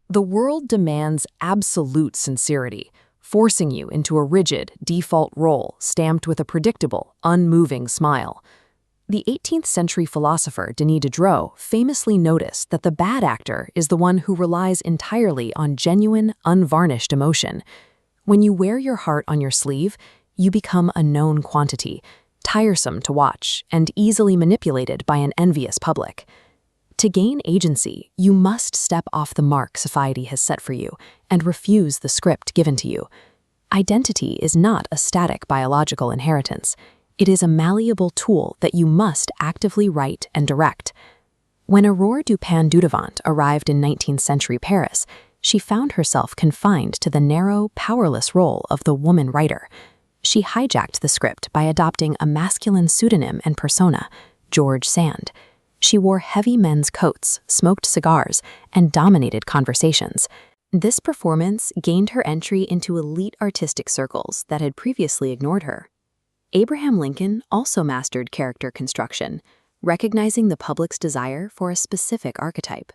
The world demands absolute sincerity, forcing you into a rigid, default role stamped with a predictable, unmoving smile. The 18th century philosopher Denis Diderot famously noticed that the bad actor is the one who relies entirely on genuine, unvarnished emotion. When you wear your heart on your sleeve, you become a known quantity, tiresome to watch, and easily manipulated by an envious public. To gain agency, you must step off the mark society has set for you and refuse the script given to you. Identity is not a static biological inheritance. It is a malleable tool that you must actively write and direct. When Aurore Dupin-Dudevant arrived in 19th century Paris, she found herself confined to the narrow, powerless role of the woman writer. She hijacked the script by adopting a masculine pseudonym and persona, George Sand. She wore heavy men's coats, smoked cigars, and dominated conversations. This performance gained her entry into elite artistic circles that had previously ignored her. Abraham Lincoln also mastered character construction, recognizing the public's desire for a specific archetype.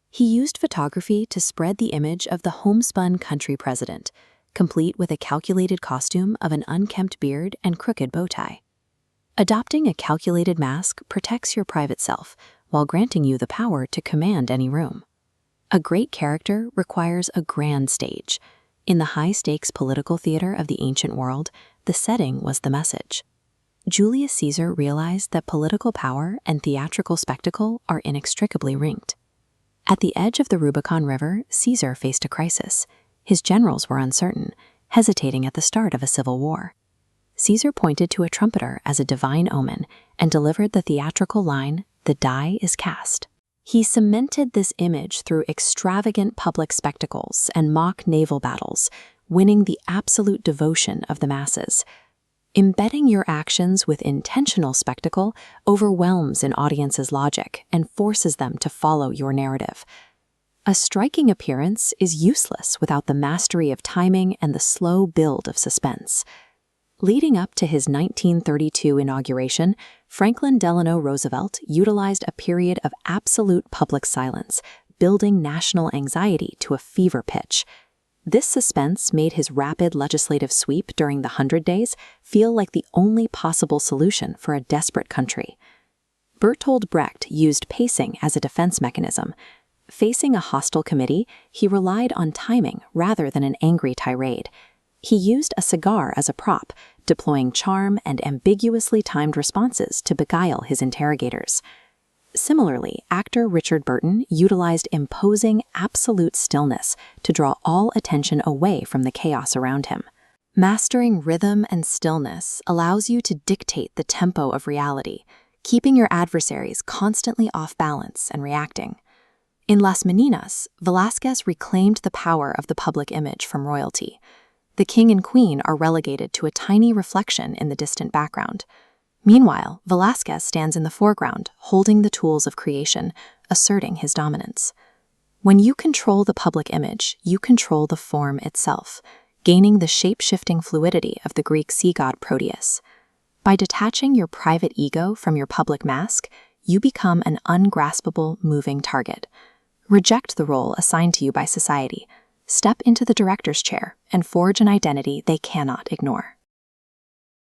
He used photography to spread the image of the homespun country president, complete with a calculated costume of an unkempt beard and crooked bow tie. Adopting a calculated mask protects your private self while granting you the power to command any room. A great character requires a grand stage. In the high-stakes political theater of the ancient world, the setting was the message. Julius Caesar realized that political power and theatrical spectacle are inextricably linked. At the edge of the Rubicon River, Caesar faced a crisis. His generals were uncertain, hesitating at the start of a civil war. Caesar pointed to a trumpeter as a divine omen and delivered the theatrical line, "The die is cast." He cemented this image through extravagant public spectacles and mock naval battles, winning the absolute devotion of the masses. Embedding your actions with intentional spectacle overwhelms an audience's logic and forces them to follow your narrative. A striking appearance is useless without the mastery of timing and the slow build of suspense. Leading up to his 1932 inauguration, Franklin Delano Roosevelt utilized a period of absolute public silence, building national anxiety to a fever pitch. This suspense made his rapid legislative sweep during the 100 Days feel like the only possible solution for a desperate country. Bertolt Brecht used pacing as a defense mechanism. Facing a hostile committee, he relied on timing rather than an angry tirade. He used a cigar as a prop, deploying charm and ambiguously timed responses to beguile his interrogators. Similarly, actor Richard Burton utilized imposing absolute stillness to draw all attention away from the chaos around him. Mastering rhythm and stillness allows you to dictate the tempo of reality, keeping your adversaries constantly off balance and reacting. In Las Meninas, Velázquez reclaimed the power of the public image from royalty. The king and queen are relegated to a tiny reflection in the distant background. Meanwhile, Velázquez stands in the foreground, holding the tools of creation, asserting his dominance. When you control the public image, you control the form itself, gaining the shape-shifting fluidity of the Greek sea god Proteus. By detaching your private ego from your public mask, you become an ungraspable, moving target. Reject the role assigned to you by society. Step into the director's chair and forge an identity they cannot ignore.